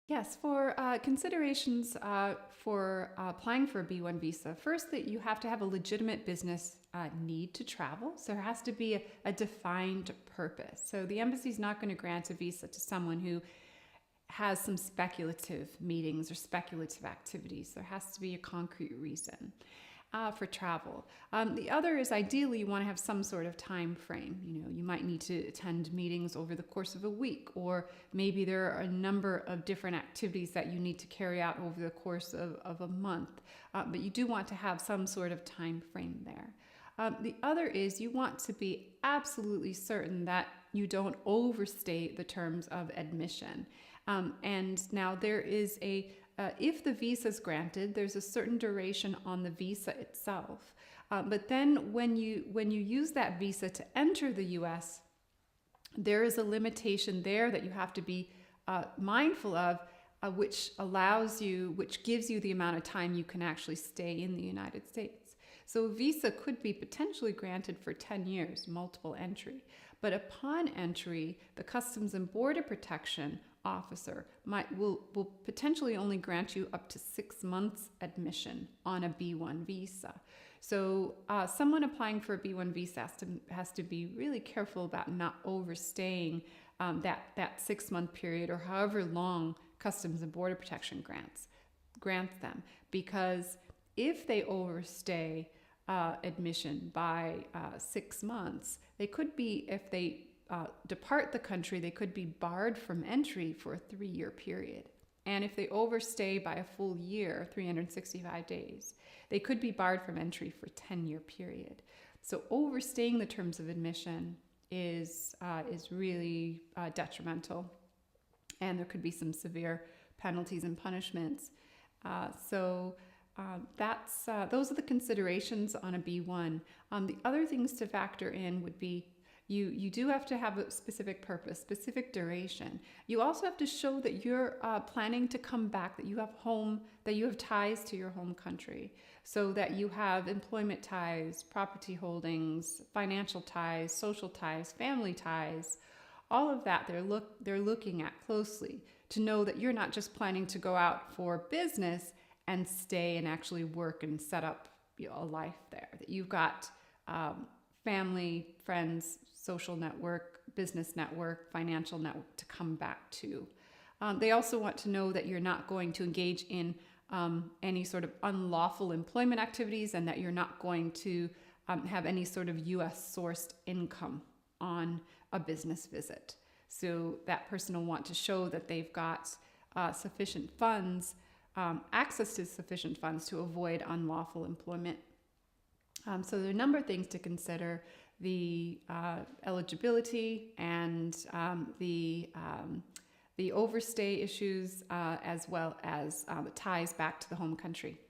Yes, for considerations for applying for a B1 visa, first that you have to have a legitimate business need to travel. So there has to be a defined purpose. So the embassy is not going to grant a visa to someone who has some speculative meetings or speculative activities. There has to be a concrete reason for travel. The other is ideally you want to have some sort of time frame. You know, you might need to attend meetings over the course of a week, or maybe there are a number of different activities that you need to carry out over the course of a month. But you do want to have some sort of time frame there. The other is you want to be absolutely certain that you don't overstay the terms of admission. And now there is if the visa is granted, there's a certain duration on the visa itself. But then when you use that visa to enter the U.S., there is a limitation there that you have to be mindful of, which gives you the amount of time you can actually stay in the United States. So a visa could be potentially granted for 10 years, multiple entry. But upon entry, the Customs and Border Protection officer will potentially only grant you up to 6 months admission on a B1 visa. So someone applying for a B1 visa has to be really careful about not overstaying that 6 month period, or however long Customs and Border Protection grants them, because if they overstay admission by 6 months, they could be, if they depart the country, they could be barred from entry for a 3-year period. And if they overstay by a full year, 365 days, they could be barred from entry for a 10-year period. So overstaying the terms of admission is really detrimental, and there could be some severe penalties and punishments. Those are the considerations on a B1. The other things to factor in would be you do have to have a specific purpose, specific duration. You also have to show that you're planning to come back, that you have ties to your home country, so that you have employment ties, property holdings, financial ties, social ties, family ties. All of that they're looking at closely to know that you're not just planning to go out for business and stay and actually work and set up a life there, that you've got family, friends, social network, business network, financial network to come back to. They also want to know that you're not going to engage in any sort of unlawful employment activities, and that you're not going to have any sort of U.S. sourced income on a business visit. So that person will want to show that they've got sufficient funds, access to sufficient funds to avoid unlawful employment. So there are a number of things to consider: the eligibility and the overstay issues, as well as the ties back to the home country.